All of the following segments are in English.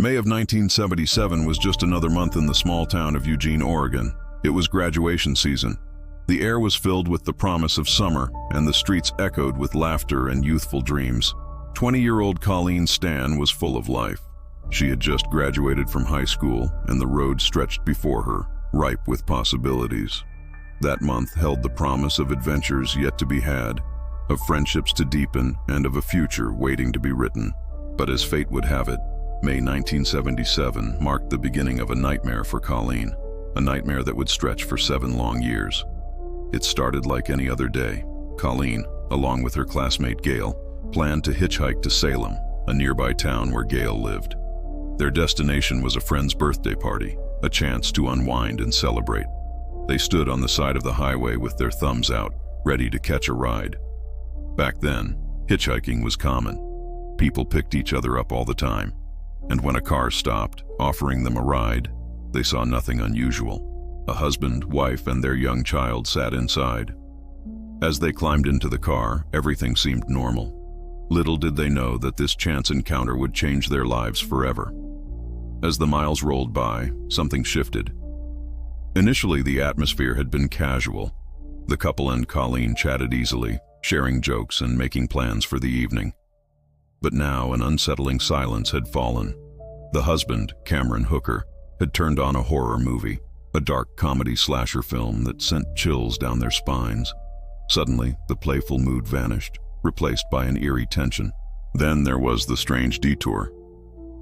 May of 1977 was just another month in the small town of Eugene, Oregon. It was graduation season. The air was filled with the promise of summer, and the streets echoed with laughter and youthful dreams. 20-year-old Colleen Stan was full of life. She had just graduated from high school, and the road stretched before her, ripe with possibilities. That month held the promise of adventures yet to be had, of friendships to deepen, and of a future waiting to be written. But as fate would have it, May 1977 marked the beginning of a nightmare for Colleen, a nightmare that would stretch for 7 long years. It started like any other day. Colleen, along with her classmate Gail, planned to hitchhike to Salem, a nearby town where Gail lived. Their destination was a friend's birthday party, a chance to unwind and celebrate. They stood on the side of the highway with their thumbs out, ready to catch a ride. Back then, hitchhiking was common. People picked each other up all the time, and when a car stopped, offering them a ride, they saw nothing unusual. A husband, wife, and their young child sat inside. As they climbed into the car, everything seemed normal. Little did they know that this chance encounter would change their lives forever. As the miles rolled by, something shifted. Initially, the atmosphere had been casual. The couple and Colleen chatted easily, sharing jokes and making plans for the evening. But now an unsettling silence had fallen. The husband, Cameron Hooker, had turned on a horror movie, a dark comedy slasher film that sent chills down their spines. Suddenly, the playful mood vanished, replaced by an eerie tension. Then there was the strange detour.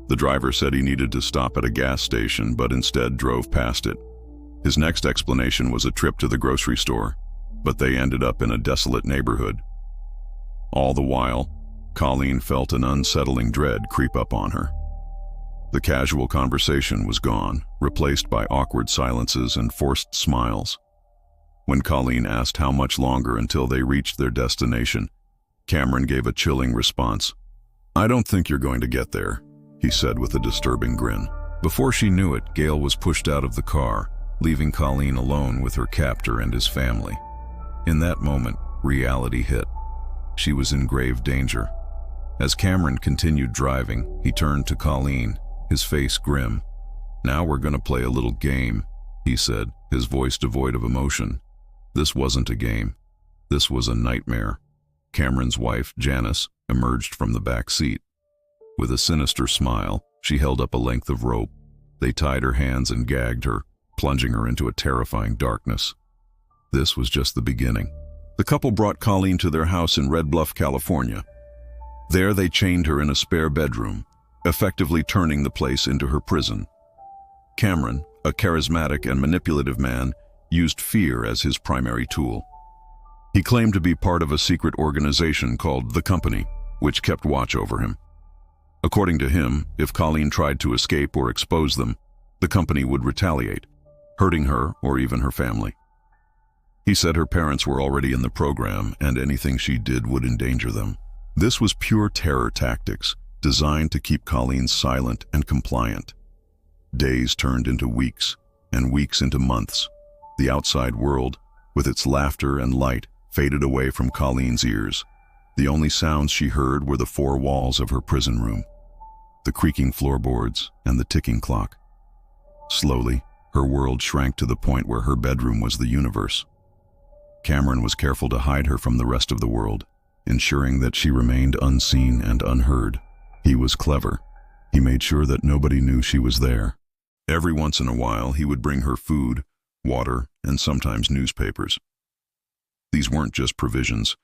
The driver said he needed to stop at a gas station, but instead drove past it. His next explanation was a trip to the grocery store, but they ended up in a desolate neighborhood. All the while, Colleen felt an unsettling dread creep up on her. The casual conversation was gone, replaced by awkward silences and forced smiles. When Colleen asked how much longer until they reached their destination, Cameron gave a chilling response. "I don't think you're going to get there," he said with a disturbing grin. Before she knew it, Gail was pushed out of the car, leaving Colleen alone with her captor and his family. In that moment, reality hit. She was in grave danger. As Cameron continued driving, he turned to Colleen, his face grim. "Now we're going to play a little game," he said, his voice devoid of emotion. This wasn't a game. This was a nightmare. Cameron's wife, Janice, emerged from the back seat. With a sinister smile, she held up a length of rope. They tied her hands and gagged her, plunging her into a terrifying darkness. This was just the beginning. The couple brought Colleen to their house in Red Bluff, California. There they chained her in a spare bedroom, effectively turning the place into her prison. Cameron, a charismatic and manipulative man, used fear as his primary tool. He claimed to be part of a secret organization called The Company, which kept watch over him. According to him, if Colleen tried to escape or expose them, the company would retaliate, hurting her or even her family. He said her parents were already in the program, and anything she did would endanger them. This was pure terror tactics, designed to keep Colleen silent and compliant. Days turned into weeks, and weeks into months. The outside world, with its laughter and light, faded away from Colleen's ears. The only sounds she heard were the 4 walls of her prison room, the creaking floorboards and the ticking clock. Slowly, her world shrank to the point where her bedroom was the universe. Cameron was careful to hide her from the rest of the world, ensuring that she remained unseen and unheard. He was clever. He made sure that nobody knew she was there. Every once in a while, he would bring her food, water, and sometimes newspapers. These weren't just provisions.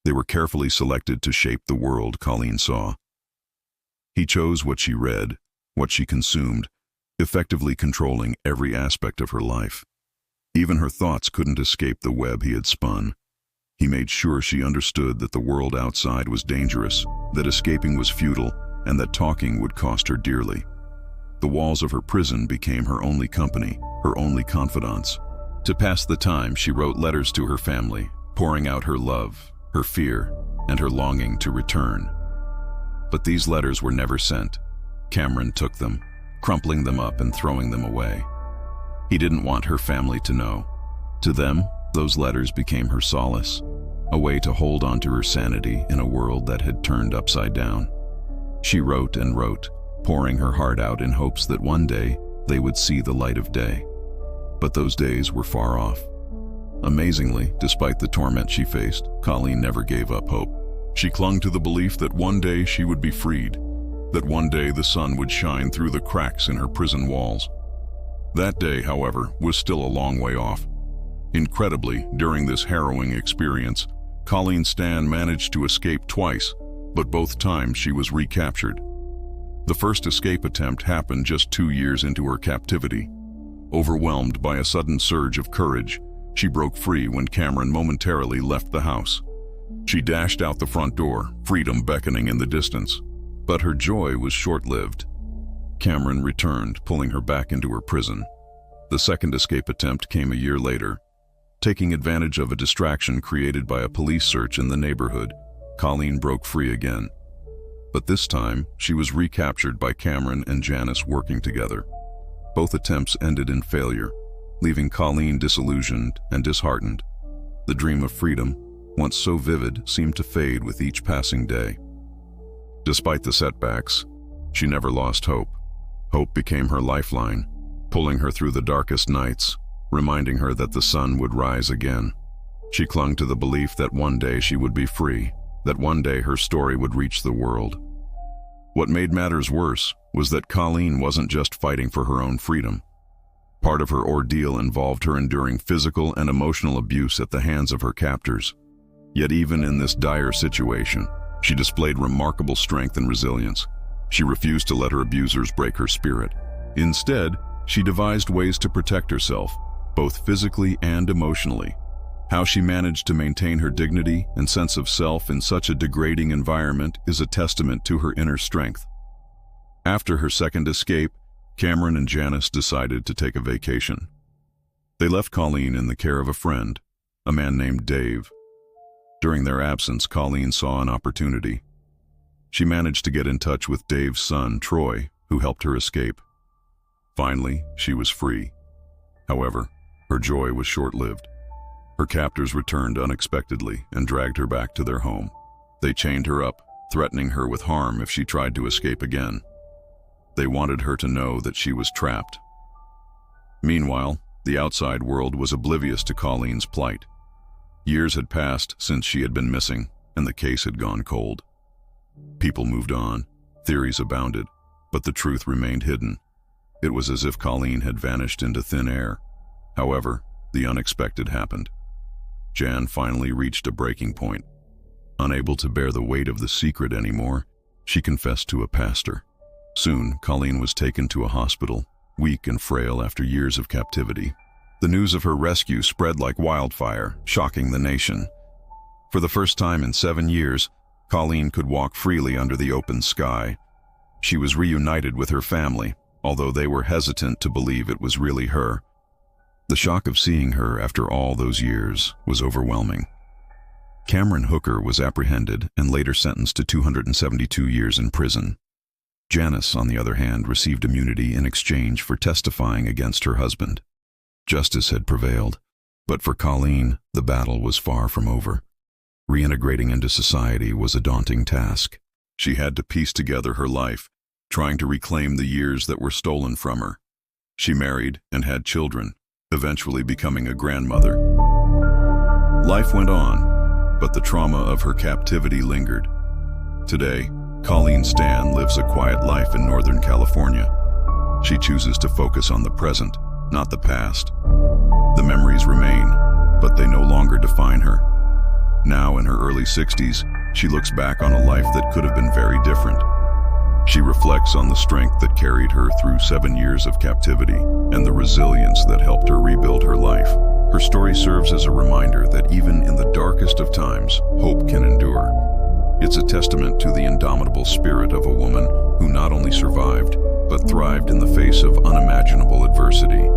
They were carefully selected to shape the world Colleen saw. He chose what she read, what she consumed, effectively controlling every aspect of her life. Even her thoughts couldn't escape the web he had spun. He made sure she understood that the world outside was dangerous, that escaping was futile, and that talking would cost her dearly. The walls of her prison became her only company, her only confidants. To pass the time, she wrote letters to her family, pouring out her love, her fear, and her longing to return. But these letters were never sent. Cameron took them, crumpling them up and throwing them away. He didn't want her family to know. To them, those letters became her solace, a way to hold on to her sanity in a world that had turned upside down. She wrote and wrote, pouring her heart out in hopes that one day they would see the light of day. But those days were far off. Amazingly, despite the torment she faced, Colleen never gave up hope. She clung to the belief that one day she would be freed, that one day the sun would shine through the cracks in her prison walls. That day, however, was still a long way off. Incredibly, during this harrowing experience, Colleen Stan managed to escape twice, but both times she was recaptured. The first escape attempt happened just 2 years into her captivity. Overwhelmed by a sudden surge of courage, she broke free when Cameron momentarily left the house. She dashed out the front door, freedom beckoning in the distance. But her joy was short-lived. Cameron returned, pulling her back into her prison. The second escape attempt came a year later. Taking advantage of a distraction created by a police search in the neighborhood, Colleen broke free again. But this time, she was recaptured by Cameron and Janice working together. Both attempts ended in failure, leaving Colleen disillusioned and disheartened. The dream of freedom, once so vivid, seemed to fade with each passing day. Despite the setbacks, she never lost hope. Hope became her lifeline, pulling her through the darkest nights, reminding her that the sun would rise again. She clung to the belief that one day she would be free, that one day her story would reach the world. What made matters worse was that Colleen wasn't just fighting for her own freedom. Part of her ordeal involved her enduring physical and emotional abuse at the hands of her captors. Yet even in this dire situation, she displayed remarkable strength and resilience. She refused to let her abusers break her spirit. Instead, she devised ways to protect herself, both physically and emotionally. How she managed to maintain her dignity and sense of self in such a degrading environment is a testament to her inner strength. After her second escape, Cameron and Janice decided to take a vacation. They left Colleen in the care of a friend, a man named Dave. During their absence, Colleen saw an opportunity. She managed to get in touch with Dave's son, Troy, who helped her escape. Finally, she was free. However, her joy was short-lived. Her captors returned unexpectedly and dragged her back to their home. They chained her up, threatening her with harm if she tried to escape again. They wanted her to know that she was trapped. Meanwhile, the outside world was oblivious to Colleen's plight. Years had passed since she had been missing, and the case had gone cold. People moved on, theories abounded, but the truth remained hidden. It was as if Colleen had vanished into thin air. However, the unexpected happened. Jan finally reached a breaking point. Unable to bear the weight of the secret anymore, she confessed to a pastor. Soon, Colleen was taken to a hospital, weak and frail after years of captivity. The news of her rescue spread like wildfire, shocking the nation. For the first time in 7 years, Colleen could walk freely under the open sky. She was reunited with her family, although they were hesitant to believe it was really her. The shock of seeing her after all those years was overwhelming. Cameron Hooker was apprehended and later sentenced to 272 years in prison. Janice, on the other hand, received immunity in exchange for testifying against her husband. Justice had prevailed, but for Colleen, the battle was far from over. Reintegrating into society was a daunting task. She had to piece together her life, trying to reclaim the years that were stolen from her. She married and had children, eventually becoming a grandmother. Life went on, but the trauma of her captivity lingered. Today, Colleen Stan lives a quiet life in Northern California. She chooses to focus on the present, not the past. The memories remain, but they no longer define her. Now in her early 60s, she looks back on a life that could have been very different. She reflects on the strength that carried her through 7 years of captivity and the resilience that helped her rebuild her life. Her story serves as a reminder that even in the darkest of times, hope can endure. It's a testament to the indomitable spirit of a woman who not only survived, but thrived in the face of unimaginable adversity.